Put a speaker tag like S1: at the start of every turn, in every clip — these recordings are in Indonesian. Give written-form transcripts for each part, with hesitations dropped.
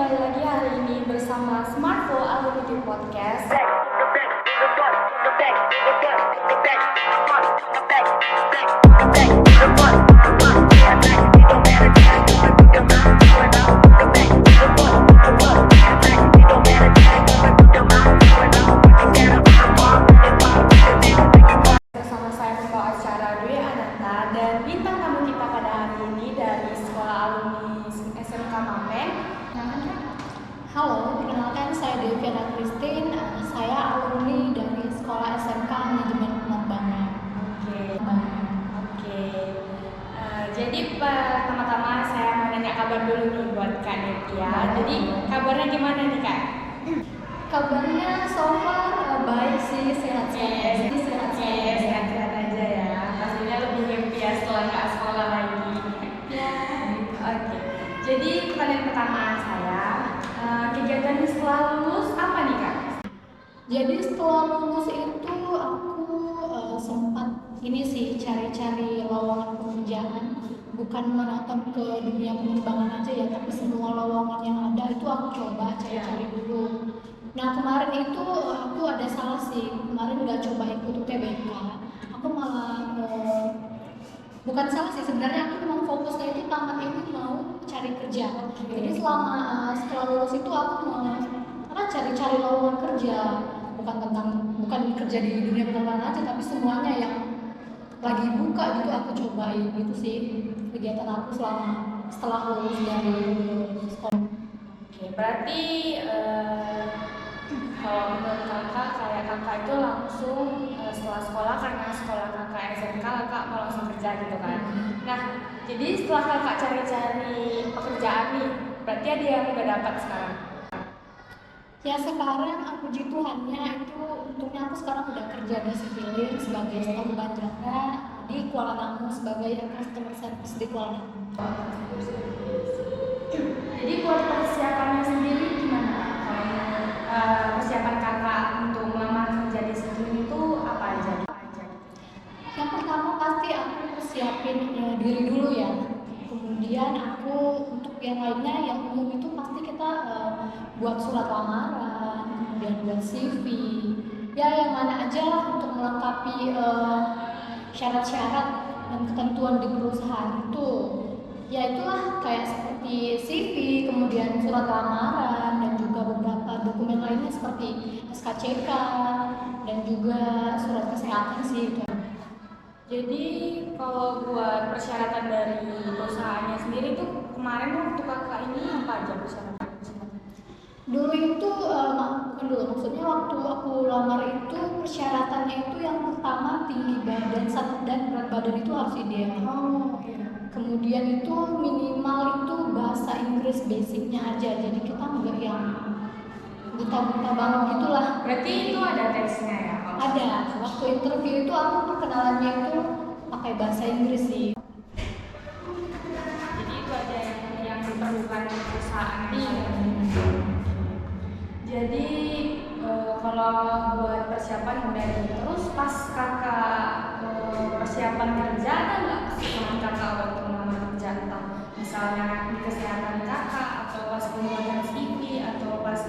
S1: kembali lagi hari ini bersama Smartphone Alumni Podcast. Bersama saya pembawa acara Dwi Ananta dan bintang tamu kita pada hari ini dari Sekolah Alumni SMK Mamen.
S2: Halo, perkenalkan saya Deviana Christine. Saya alumni dari Sekolah SMK Manajemen Penerbangan.
S1: Oke. Jadi pertama-tama saya mau nanya kabar dulu nih buat Kak Nevia. Jadi kabarnya gimana nih Kak?
S2: Kabarnya so far baik sih, sehat-sehat.
S1: Sehat-sehat aja ya. Pastinya lebih happy ya setelah nggak sekolah lagi.
S2: Ya.
S1: Oke. Jadi pertanyaan pertama saya, kegiatan setelah lulus apa nih Kak?
S2: Jadi setelah lulus itu aku sempat ini sih cari-cari lowongan pekerjaan, bukan menonton ke dunia penerbangan aja ya, tapi semua lowongan yang ada itu aku coba cari-cari dulu. Nah kemarin itu aku ada salah sih, kemarin nggak coba ikut UTBK, aku malah bukan salah sih, sebenarnya aku memang fokusnya itu tamat ini mau cari kerja. Jadi setelah lulus itu aku mau cari-cari lowongan kerja, bukan kerja di dunia penerbangan aja, tapi semuanya yang lagi buka gitu aku cobain. Gitu sih kegiatan aku setelah lulus dari sekolah.
S1: Oke, berarti kalau menurut kakak, kayak kakak itu langsung setelah sekolah, karena sekolah kakak SMK, kakak mau langsung kerja gitu kan. Nah, jadi setelah kakak cari-cari pekerjaan nih, berarti ada yang udah dapat sekarang?
S2: Ya sekarang aku puji Tuhannya itu untungnya aku sekarang udah kerja di Citylink sebagai staf bandara di Kuala Namu sebagai customer service di Kuala Namu.
S1: Jadi buat persiapannya sendiri gimana? Persiapan kakak untuk melamar kerja di Citylink itu apa aja?
S2: Yang pertama pasti aku persiapin diri dulu ya. Kemudian aku untuk yang lainnya yang umum itu pasti kita buat surat lamaran, kemudian buat CV. Ya yang mana aja lah untuk melengkapi syarat-syarat dan ketentuan di perusahaan itu. Ya itulah kayak seperti CV, kemudian surat lamaran dan juga beberapa dokumen lainnya seperti SKCK dan juga surat kesehatan sih itu.
S1: Jadi kalau buat persyaratan dari perusahaannya sendiri tuh kemarin tuh untuk kakak ini apa aja persyaratan?
S2: Dulu itu bukan dulu, maksudnya waktu aku lamar itu persyaratannya itu yang pertama tinggi badan dan berat badan itu harus ideal. Kemudian itu minimal itu bahasa Inggris basicnya aja, jadi kita nggak yang buta-buta banget gitulah.
S1: Berarti itu ada tesnya ya?
S2: Ada, waktu interview itu aku perkenalannya itu pakai bahasa Inggris sih.
S1: Jadi itu aja yang diperlukan perusahaan. Jadi kalau buat persiapan udah nih, terus pas kakak persiapan kerja ada nggak sama kakak waktu melamar kerja, entah misalnya di kesehatan kakak atau pas pembuatan CV atau pas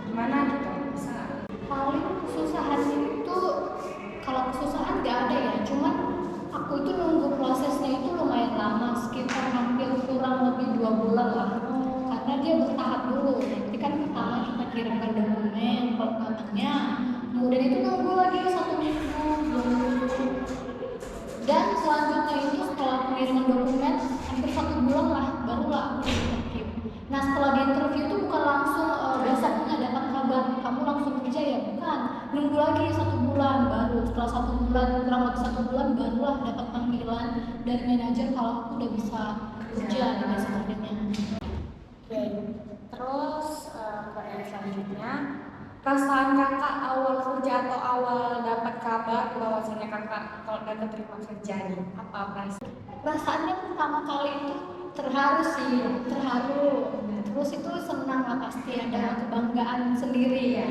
S1: gimana gitu, bisa nggak?
S2: Paling kesusahan itu, kalau kesusahan nggak ada ya, cuman aku itu nunggu prosesnya itu lumayan lama, sekitar hampir kurang lebih 2 bulan lah. Karena dia bertahap dulu, nanti kan pertama kita kirimkan dokumen, perkembangannya, kemudian itu nunggu lagi 1 minggu, 2 minggu, dan selanjutnya itu setelah pengiriman dokumen hampir 1 bulan lah, barulah aku interview. Nah setelah di interview itu bukan langsung besoknya dapat kabar kamu langsung kerja ya, bukan, nunggu lagi 1 bulan, baru setelah 1 bulan, kurang lebih 1 bulan barulah dapat panggilan dari manajer kalau aku udah bisa kerja di besok harinya.
S1: Oke, terus pertanyaan selanjutnya, perasaan kakak awal kerja atau awal dapat kabar bahwasannya kakak kalau udah keterima kerja nih, apa perasaan?
S2: Perasaannya pertama kali itu terharu sih, terharu. Terus itu senang lah, pasti ada kebanggaan sendiri ya.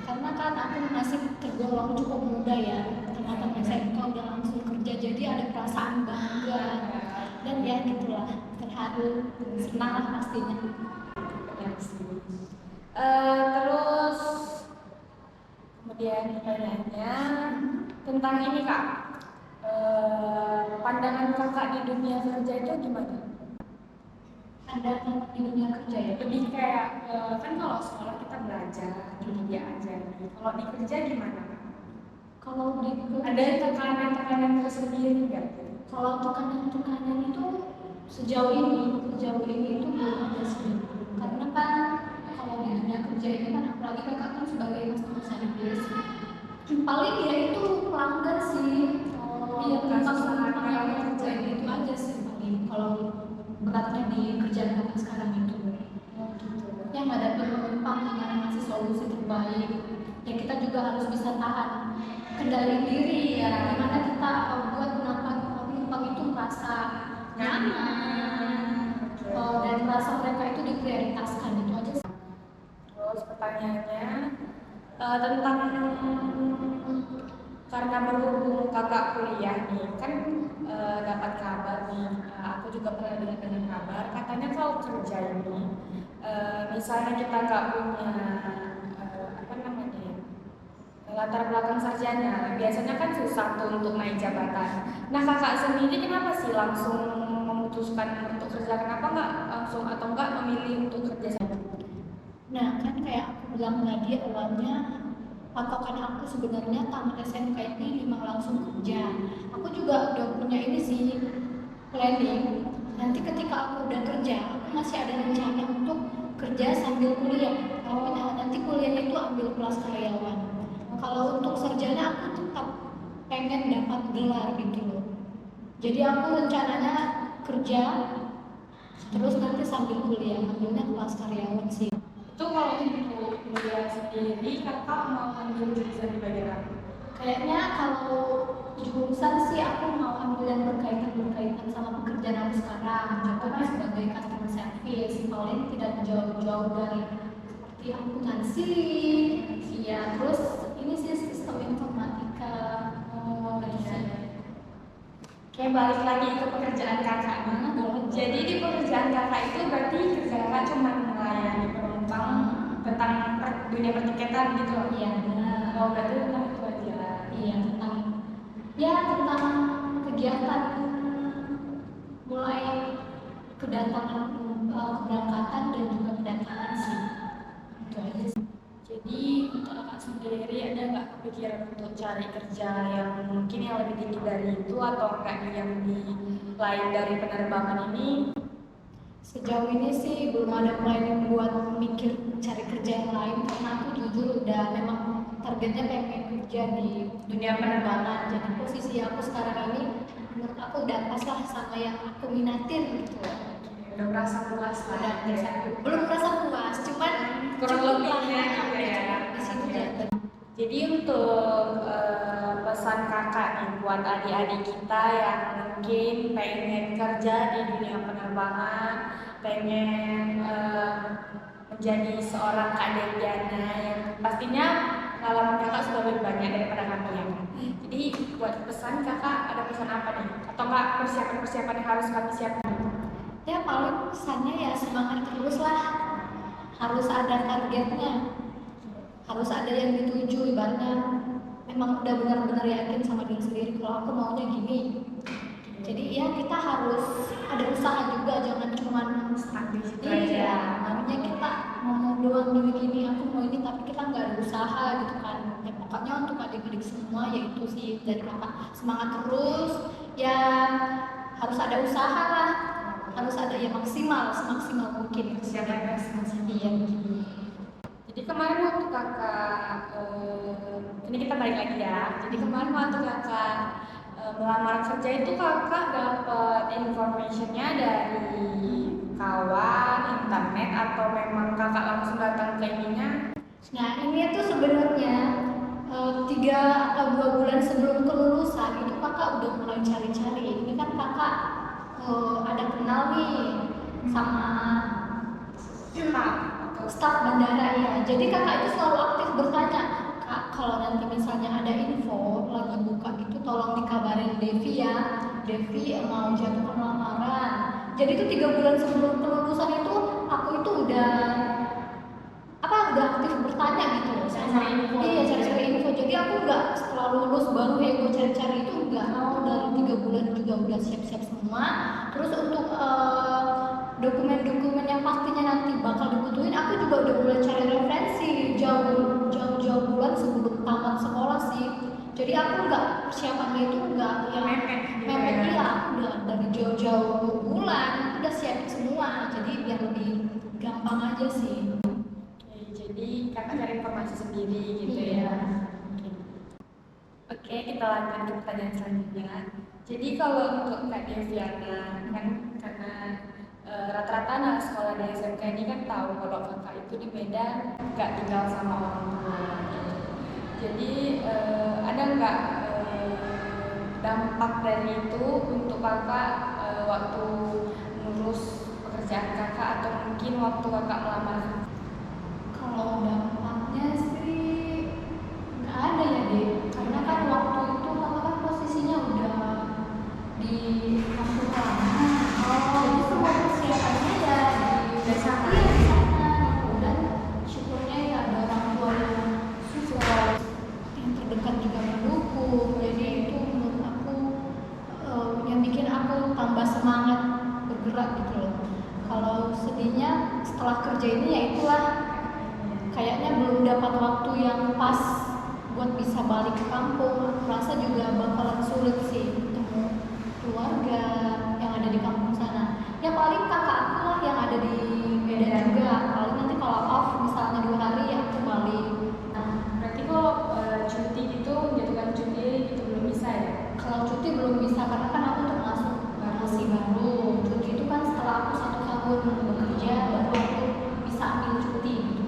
S2: Karena kan aku masih tergolong cukup muda ya, teman-teman SMK udah langsung kerja, jadi ada perasaan bangga dan ya gitulah, terharu, senang lah pastinya.
S1: Yes. Terus kemudian pertanyaannya tentang ini kak, pandangan kakak di dunia kerja itu gimana?
S2: Pandangan di dunia kerja ya.
S1: Lebih kayak kan kalau sekolah kita belajar, gitu dia aja. Kalau di kerja gimana kak?
S2: Kalau di
S1: Ada tekanan-tekanan tersendiri nggak?
S2: kalau tekanan-tekanan itu sejauh ini itu belum ada sih. Karena kan kalau di dunia kerja ini kan apalagi kakak kan sebagai customer service, paling ya itu pelanggan sih. Iya, penumpang yang kerja itu aja sih paling kalau beratnya di kerjaan kakak sekarang itu. Yang ada penumpang gimana ngasih solusi terbaik. Ya kita juga harus bisa tahan kendali diri ya, gimana kita buat penumpang itu merasa nyaman dan merasa mereka itu diprioritaskan, itu aja sih.
S1: Terus pertanyaannya tentang karena berhubung kakak kuliah nih kan dapat kabar nih, aku juga pernah dengar kabar katanya kalau kerja ini misalnya kita nggak punya apa namanya ya, latar belakang sarjana, biasanya kan susah tuh untuk naik jabatan. Nah kakak sendiri kenapa sih langsung memutuskan untuk kerja? Kenapa nggak langsung atau nggak memilih untuk kerja saja?
S2: Nah kan kayak aku bilang tadi awalnya, patokan aku sebenarnya tamat SMK ini memang langsung kerja. Aku juga udah punya ini sih, planning. Nanti ketika aku udah kerja, aku masih ada rencana untuk kerja sambil kuliah. Tapi nanti kuliahnya itu ambil kelas karyawan. Kalau untuk sarjana aku tetap pengen dapat gelar gitu loh. Jadi aku rencananya kerja, terus nanti sambil kuliah ambilnya kelas karyawan sih.
S1: Itu kalau untuk kuliah sendiri kakak mau ambil jurusan di bagian apa?
S2: Kayaknya kalau jurusan sih aku mau ambil yang berkaitan sama pekerjaan aku sekarang. Contohnya sebagai customer service, paling tidak jauh-jauh dari seperti akuntansi, iya. Terus ini sih sistem informatika.
S1: Kayak balik lagi ke pekerjaan kakak. Jadi di pekerjaan kakak itu berarti kerja kakak cuma melayani penumpang tentang dunia pertiketan gitu loh.
S2: Iya benar.
S1: Oh berarti tentang itu aja.
S2: Iya tentang kegiatan mulai kedatangan keberangkatan dan juga kedatangan sih. Itu aja sih.
S1: Jadi untuk kakak sendiri ada nggak kepikiran untuk cari kerja yang mungkin yang lebih tinggi dari itu atau enggak yang di lain dari penerbangan ini?
S2: Sejauh ini sih belum ada planning buat mikir cari kerja yang lain, karena aku jujur udah memang targetnya pengen kerja di dunia penerbangan. Jadi posisi aku sekarang ini menurut aku udah pas lah sama yang aku minatin gitu.
S1: Udah merasa puas lah.
S2: Belum merasa puas, cuman
S1: kurang
S2: cukup
S1: lebihnya
S2: lah,
S1: gitu ya.
S2: di situ ya.
S1: Jadi untuk pesan kakak nih buat adik-adik kita yang mungkin pengen kerja di dunia penerbangan, pengen menjadi seorang Kak Deviana yang pastinya pengalaman kakak sudah lebih banyak daripada kami ya. Jadi buat pesan kakak ada pesan apa nih? Atau enggak persiapan-persiapan yang harus kami siapkan?
S2: Ya paling pesannya ya semangat terus lah, harus ada targetnya, harus ada yang dituju. Ibaratnya memang udah benar-benar yakin sama diri sendiri kalau aku maunya gini. Jadi ya kita harus ada usaha juga, jangan cuma
S1: Stuck di situ
S2: iya,
S1: aja.
S2: namanya kita ngomong doang gini aku mau ini, tapi kita nggak ada usaha gitu kan. Ya pokoknya untuk adik-adik semua yaitu sih dari kakak, semangat terus ya, harus ada usaha lah, harus ada ya semaksimal mungkin
S1: Persiapan masing-masing.
S2: iya.
S1: Jadi kemarin waktu kakak, ini kita balik lagi ya. Jadi kemarin waktu kakak melamar kerja itu kakak dapat informationnya dari kawan, internet atau memang kakak langsung datang ke ininya?
S2: Nah ini tuh sebenarnya 3 atau 2 bulan sebelum kelulusan itu kakak udah mulai cari-cari. Ini kan kakak ada kenal nih sama staf bandara ya. Jadi kakak itu selalu aktif bertanya, Kak kalau nanti misalnya ada info lagi buka gitu tolong dikabarin Devi ya. Devi mau jadwal lamaran. Jadi itu 3 bulan sebelum kelulusan itu aku itu udah setelah lulus baru gue cari-cari itu enggak, mau dari 3 bulan juga udah siap-siap semua. Terus untuk dokumen-dokumen yang pastinya nanti bakal dibutuhin, aku juga udah mulai cari referensi jauh-jauh bulan sebelum tamat sekolah sih. Jadi aku nggak, persiapannya itu nggak yang
S1: Mepet gitu
S2: mepet,
S1: ya.
S2: iya, aku udah dari jauh-jauh bulan udah siapin semua, jadi biar lebih gampang aja sih.
S1: Oke, jadi kakak cari informasi sendiri gitu
S2: Iya.
S1: ya. Oke, kita lanjut ke pertanyaan selanjutnya. Jadi kalau untuk Kak Deviana kan karena rata-rata anak sekolah di SMK ini kan tahu kalau kakak itu di Medan nggak tinggal sama orang tua. Gitu. Jadi ada nggak dampak dari itu untuk kakak waktu ngurus pekerjaan kakak atau mungkin waktu kakak melamar?
S2: Kalau dampaknya sih nggak ada ya deh, karena kan waktu itu kakak kan posisinya udah di kampung lama. Jadi semua persiapannya ya di sana, iya di sana gitu. Dan syukurnya ya ada orang tua yang support, yang terdekat juga mendukung. Jadi itu menurut aku yang bikin aku tambah semangat bergerak gitu loh. Kalau sedihnya setelah kerja ini ya itulah, kayaknya belum dapat waktu yang pas buat bisa balik ke kampung. Aku rasa juga bakalan sulit sih ketemu keluarga yang ada di kampung sana. Ya paling kakak aku lah yang ada di Medan juga. Paling nanti kalau off misalnya 2 hari ya aku balik.
S1: Nah, berarti kok cuti gitu, jatuhkan cuti itu belum bisa ya?
S2: Kalau cuti belum bisa karena kan aku termasuk masih baru. Cuti itu kan setelah aku 1 tahun bekerja baru aku bisa ambil cuti gitu.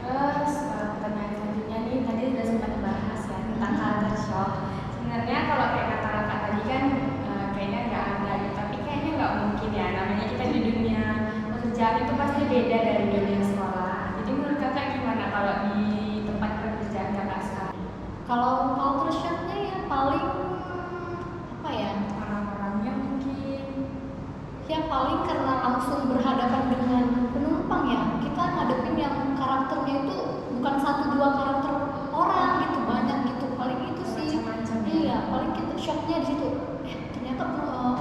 S1: Terus pertanyaan selanjutnya nih tadi sudah sempat dibahas ya tentang culture shock. Sebenarnya kalau kayak kata kakak tadi kan kayaknya nggak ada gitu, tapi kayaknya nggak mungkin ya. Namanya kita di dunia pekerjaan itu pasti beda dari dunia sekolah. Jadi menurut kakak gimana kalau di tempat pekerjaan kakak sekarang?
S2: Kalau culture shocknya ya paling apa ya?
S1: Orang-orangnya mungkin
S2: Ya paling karena langsung berhadapan dengan penumpang ya. Kita ngadepin yang karakternya itu bukan 1-2 karakter orang gitu, banyak gitu. Paling itu sih.
S1: macam-macam.
S2: Iya, paling kita shocknya di situ. Ternyata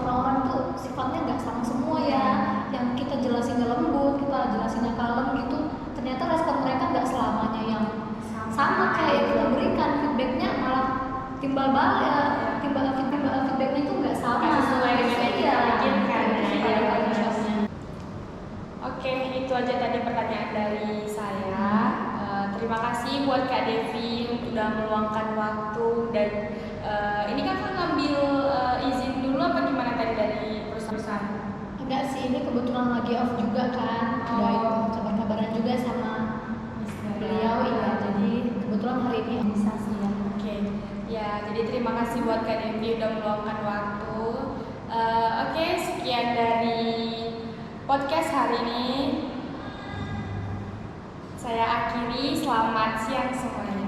S2: orang-orang tuh sifatnya nggak sama semua ya. Yang kita jelasinnya lembut, kita jelasinnya kalem gitu. Ternyata respon mereka nggak selamanya yang sama kayak yang kita berikan. Feedbacknya malah timbal balik ya. Feedbacknya itu nggak sama.
S1: Nggak sesuai dengan yang kita pikirkan.
S2: Itu paling paling shocknya.
S1: Oke, itu aja tadi pertanyaan dari saya. Terima kasih buat Kak Devi untuk udah meluangkan waktu dan ini kakak ngambil izin dulu apa gimana tadi dari perusahaan?
S2: Enggak sih, ini kebetulan lagi off juga kan. Udah itu kabar-kabaran juga sama beliau, iya. Jadi kebetulan hari ini bisa sih ya.
S1: Oke, ya jadi terima kasih buat Kak Devi udah meluangkan waktu. Oke, sekian dari podcast hari ini. Saya akhiri, selamat siang semuanya.